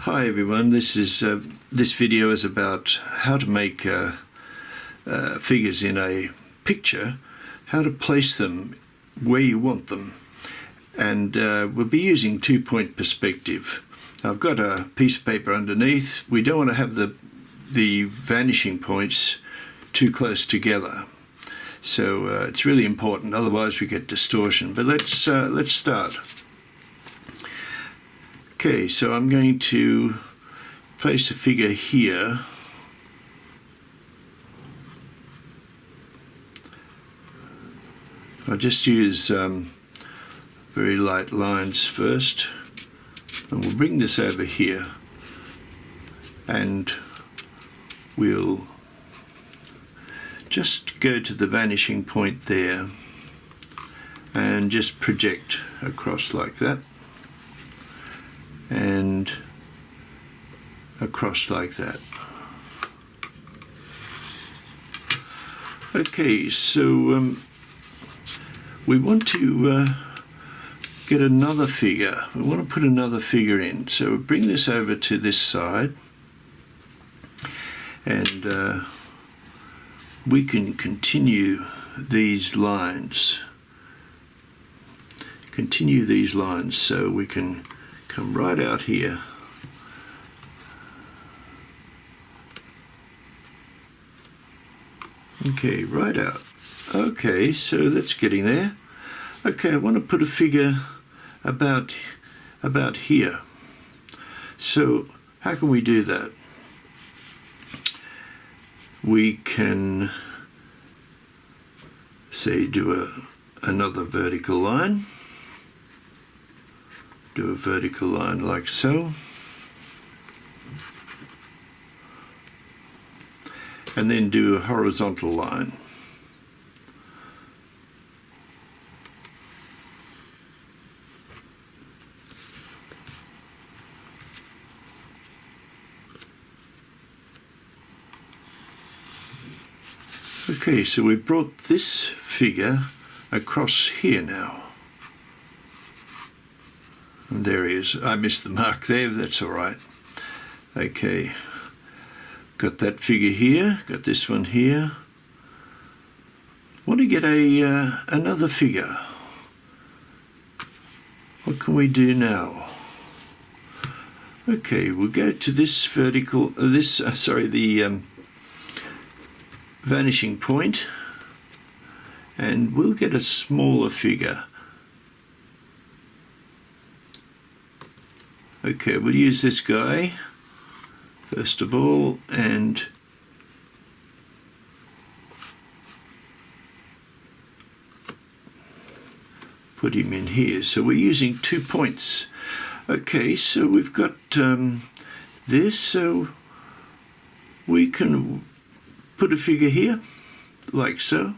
Hi everyone, this video is about how to make figures in a picture, how to place them where you want them, and we'll be using 2-point perspective. I've got a piece of paper underneath. We don't want to have the vanishing points too close together, so it's really important, otherwise we get distortion. But let's start. Okay, so I'm going to place a figure here. I'll just use very light lines first, and we'll bring this over here, and we'll just go to the vanishing point there and just project across like that, and across like that. Okay, so we want to get another figure. We want to put another figure in. So bring this over to this side, and we can continue these lines. Continue these lines so we can come right out here. Okay, right out. Okay, so that's getting there. Okay, I want to put a figure about here. So how can we do that? We can say do another vertical line. Do a vertical line like so, and then do a horizontal line. Okay, so we brought this figure across here now. And there he is. I missed the mark there, that's all right. Okay, got that figure here, got this one here. Want to get another figure. What can we do now? Okay, we'll go to this vertical, the vanishing point, and we'll get a smaller figure. Okay, we'll use this guy first of all, and put him in here. So we're using 2 points. Okay, so we've got this, so we can put a figure here, like so.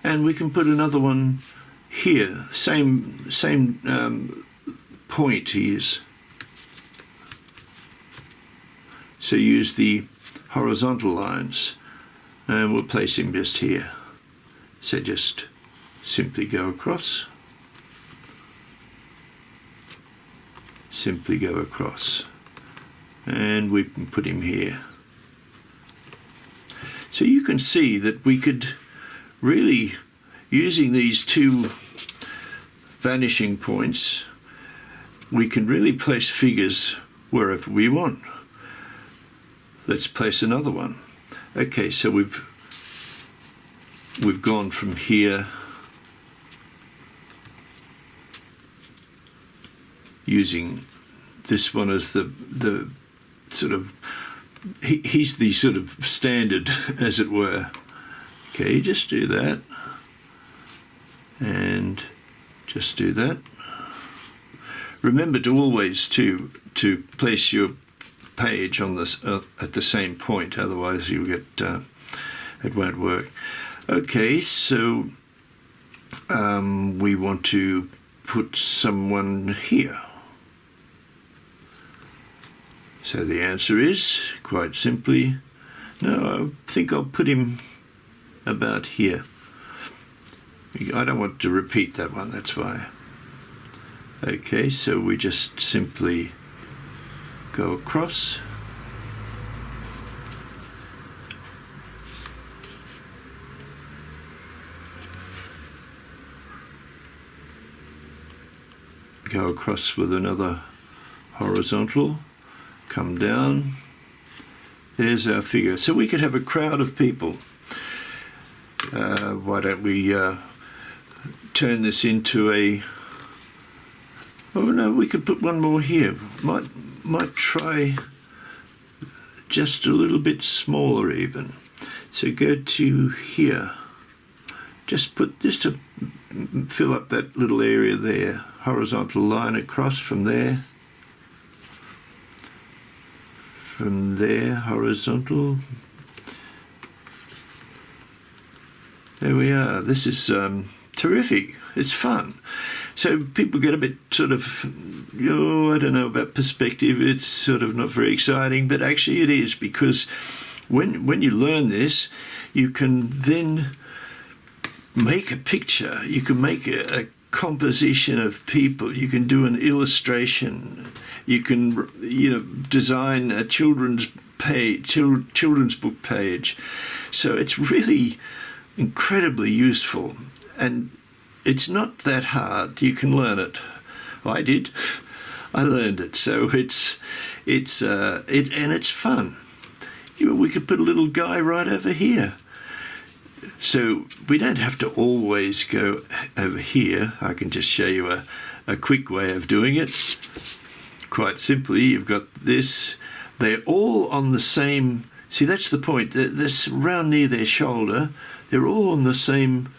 And we can put another one here, same point is. So use the horizontal lines, and we'll place him just here. So just simply go across, simply go across, and we can put him here. So you can see that we could really, using these 2 vanishing points, we can really place figures wherever we want. Let's place another one. Okay, so we've gone from here using this one as the sort of, he's the sort of standard, as it were. Okay, just do that, and just do that. Remember to always to place your page on this at the same point, otherwise you get it won't work. Okay, so we want to put someone here. So the answer is, quite simply, no, I think I'll put him about here. I don't want to repeat that one, that's why. Okay, so we just simply go across. Go across with another horizontal, come down. There's our figure. So we could have a crowd of people. Why don't we turn this into a... Oh no, we could put one more here. Might try just a little bit smaller even. So go to here. Just put this to fill up that little area there. Horizontal line across from there. From there, horizontal. There we are. This is terrific. It's fun. So people get a bit sort of, I don't know about perspective. It's sort of not very exciting, but actually it is, because when you learn this, you can then make a picture. You can make a composition of people. You can do an illustration. You can, design a children's book page. So it's really incredibly useful, and it's not that hard. You can learn it. I did. I learned it. So it's fun. We could put a little guy right over here. So we don't have to always go over here. I can just show you a quick way of doing it. Quite simply, you've got this. They're all on the same... See, that's the point. This round near their shoulder, they're all on the same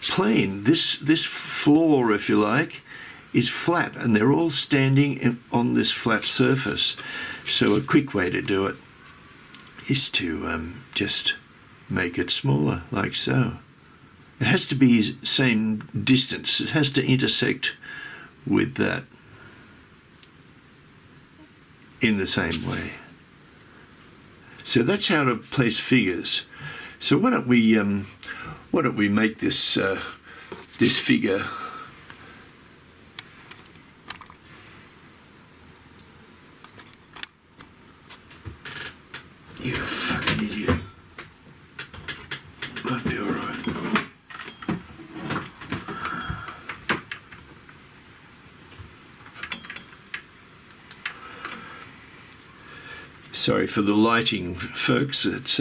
plane. This floor, if you like, is flat, and they're all standing on this flat surface. So a quick way to do it is to just make it smaller, like so. It has to be same distance. It has to intersect with that in the same way. So that's how to place figures. So why don't we make this this figure You fucking idiot. Might be alright. Sorry for the lighting, folks. It's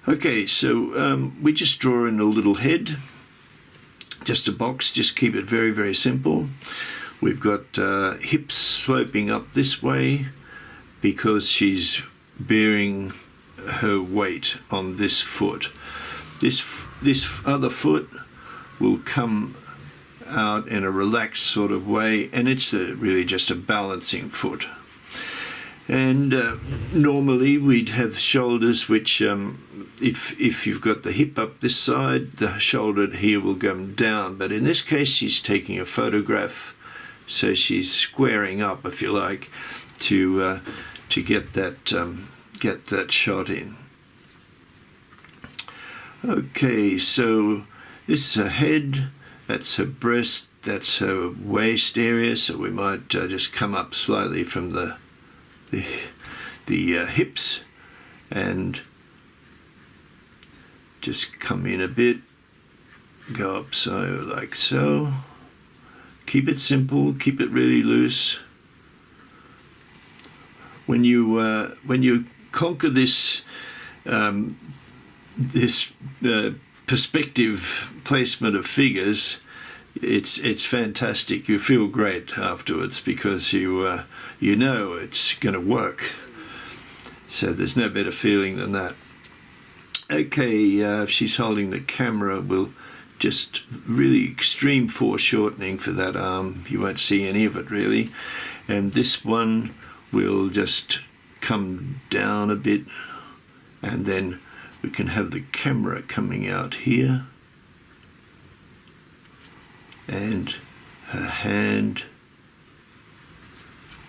okay, so we just draw in a little head, just a box, just keep it very, very simple. We've got hips sloping up this way because she's bearing her weight on this foot. This other foot will come out in a relaxed sort of way, and it's really just a balancing foot. And normally we'd have shoulders which, if you've got the hip up this side, the shoulder here will come down. But in this case, she's taking a photograph, so she's squaring up, if you like, to get that shot in. Okay, so this is her head. That's her breast. That's her waist area. So we might just come up slightly from the hips and just come in a bit, go up so, like so. Keep it simple, keep it really loose. When you conquer this perspective placement of figures, it's fantastic. You feel great afterwards because you know it's going to work. So there's no better feeling than that. Okay, if she's holding the camera, we'll just really extreme foreshortening for that arm. You won't see any of it really. And this one will just come down a bit, and then we can have the camera coming out here, and her hand,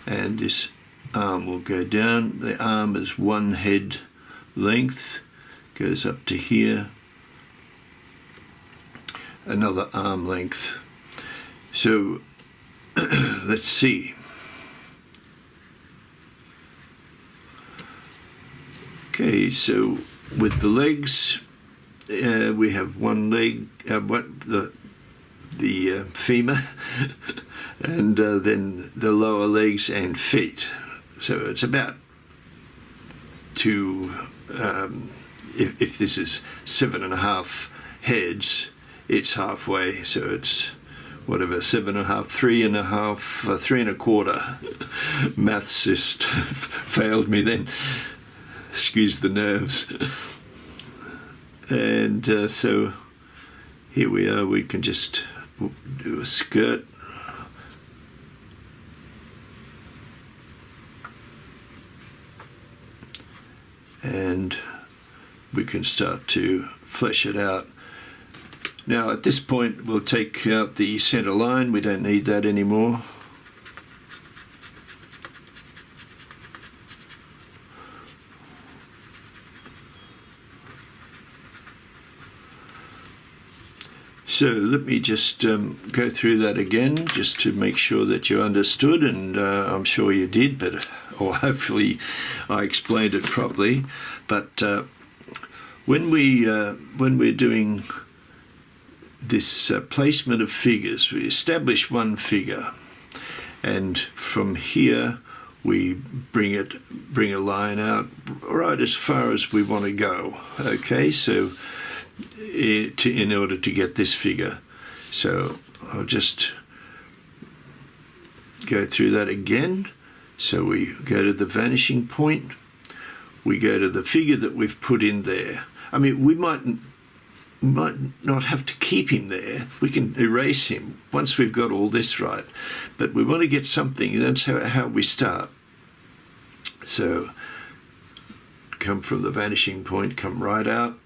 and this arm will go down. The arm is one head length, goes up to here, another arm length. So let's see. Okay, so with the legs, we have one leg, the femur, and then the lower legs and feet. So it's about if this is 7.5 heads, it's halfway. So it's whatever, 7.5, 3.5, 3.25. Maths just failed me then. Excuse the nerves. And so here we are. We can just do a skirt. And we can start to flesh it out. Now at this point we'll take out the center line. We don't need that anymore. So let me just go through that again, just to make sure that you understood, and I'm sure you did, or hopefully I explained it properly. But when we're doing this placement of figures, we establish one figure, and from here we bring a line out right as far as we want to go. Okay, so in order to get this figure. So I'll just go through that again. So we go to the vanishing point, we go to the figure that we've put in there. I mean, we might not have to keep him there. We can erase him once we've got all this right. But we want to get something, that's how we start. So come from the vanishing point, come right out,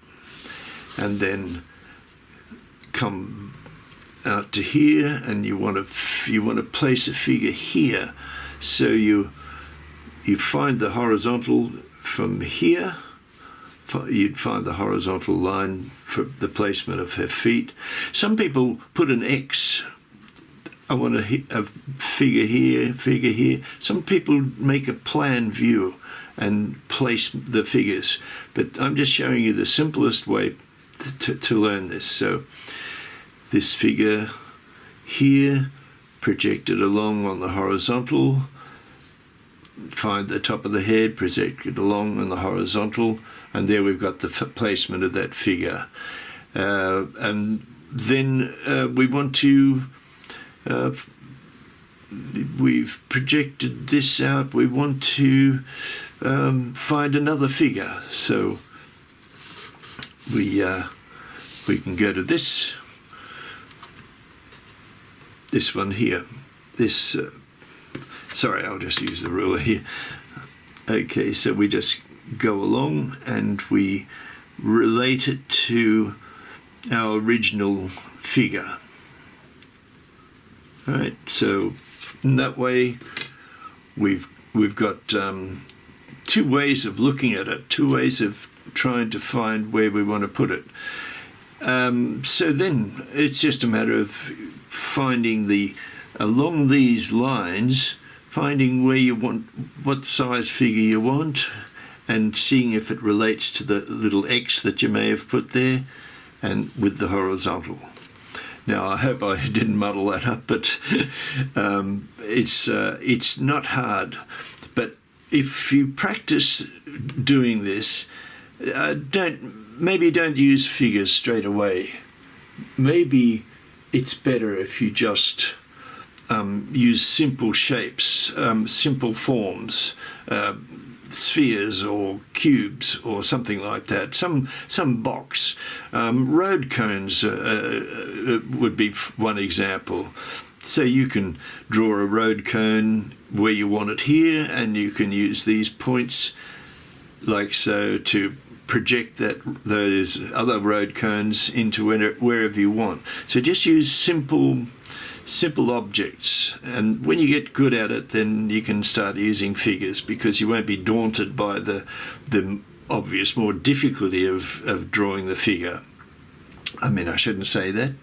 and then come out to here, and you want to place a figure here. So you find the horizontal from here. You'd find the horizontal line for the placement of her feet. Some people put an X. I want a figure here, figure here. Some people make a plan view and place the figures. But I'm just showing you the simplest way to learn this. So this figure here, projected along on the horizontal, find the top of the head, projected along on the horizontal, and there we've got the placement of that figure. And then we want to, we've projected this out, we want to find another figure. So we can go to this one here. This, sorry, I'll just use the ruler here. Okay, so we just go along and we relate it to our original figure. All right, so in that way we've got two ways of looking at it, two ways of trying to find where we want to put it. So then it's just a matter of finding along these lines, finding where you want, what size figure you want, and seeing if it relates to the little X that you may have put there, and with the horizontal. Now I hope I didn't muddle that up, but it's not hard. But if you practice doing this, maybe don't use figures straight away. Maybe it's better if you just use simple shapes, simple forms, spheres or cubes or something like that. Some box. Road cones would be one example. So you can draw a road cone where you want it here, and you can use these points like so to project those other road cones into wherever you want. So just use simple objects, and when you get good at it, then you can start using figures, because you won't be daunted by the obvious more difficulty of drawing the figure. I mean, I shouldn't say that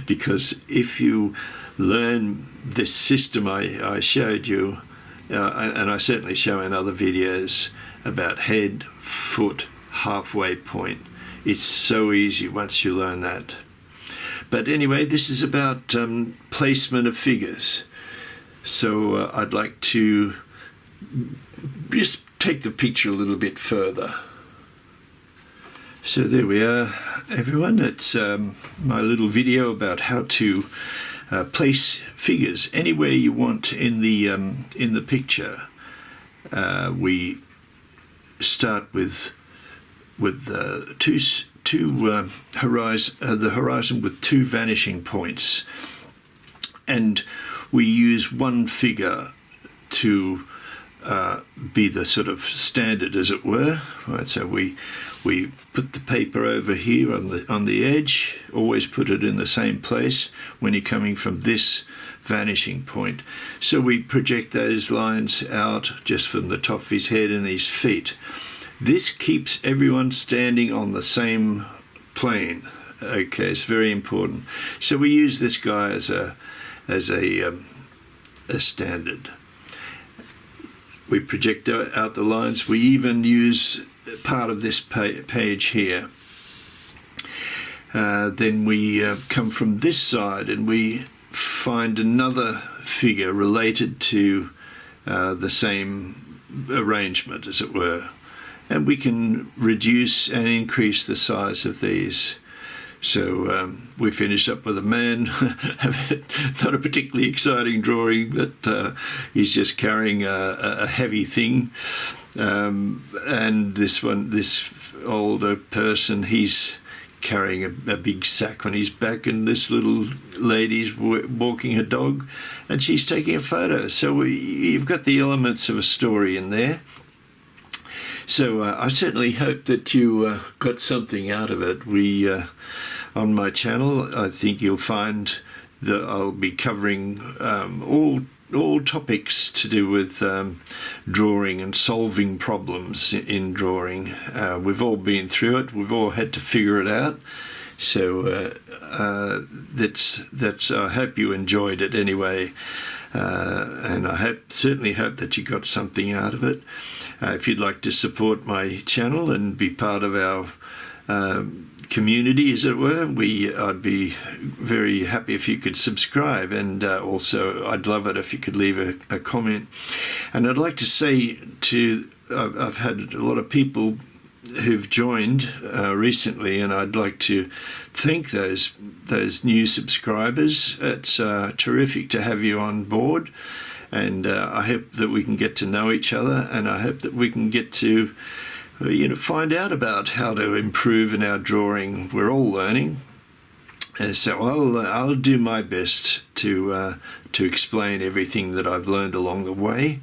because if you learn this system I showed you, and I certainly show in other videos about head, foot, halfway point, it's so easy once you learn that. But anyway, this is about placement of figures. So I'd like to just take the picture a little bit further. So there we are, everyone. It's my little video about how to place figures anywhere you want in the picture. We start with the horizon with two vanishing points, and we use one figure to be the sort of standard, as it were. Right, so we put the paper over here on the edge. Always put it in the same place when you're coming from this vanishing point. So we project those lines out just from the top of his head and his feet. This keeps everyone standing on the same plane. Okay, it's very important. So we use this guy as a standard. We project out the lines. We even use part of this page here. Then we come from this side and we find another figure related to the same arrangement, as it were. And we can reduce and increase the size of these. So we finished up with a man, not a particularly exciting drawing, but he's just carrying a heavy thing. And this older person, he's carrying a big sack on his back, and this little lady's walking her dog, and she's taking a photo. So you've got the elements of a story in there. So I certainly hope that you got something out of it. On my channel, I think you'll find that I'll be covering all topics to do with drawing and solving problems in drawing. We've all been through it. We've all had to figure it out. So that's. I hope you enjoyed it anyway. And I certainly hope that you got something out of it. If you'd like to support my channel and be part of our community, as it were, I'd be very happy if you could subscribe, and also I'd love it if you could leave a comment. And I'd like to say I've had a lot of people who've joined recently, and I'd like to thank those new subscribers. It's terrific to have you on board, and I hope that we can get to know each other, and I hope that we can get to find out about how to improve in our drawing. We're all learning, so I'll do my best to explain everything that I've learned along the way.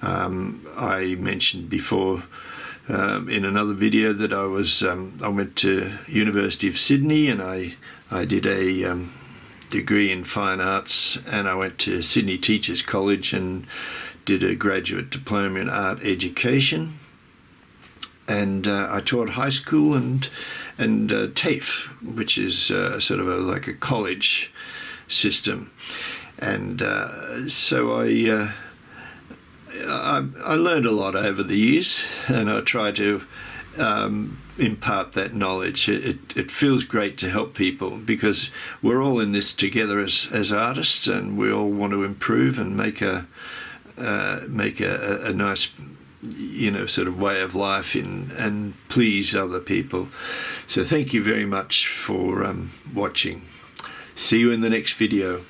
I mentioned before in another video that I went to University of Sydney, and I did a degree in fine arts, and I went to Sydney Teachers College and did a graduate diploma in art education. And I taught high school and TAFE, which is sort of like a college system. And so I learned a lot over the years, and I try to impart that knowledge. It feels great to help people, because we're all in this together as artists, and we all want to improve and make a nice sort of way of life and please other people. So thank you very much for watching. See you in the next video.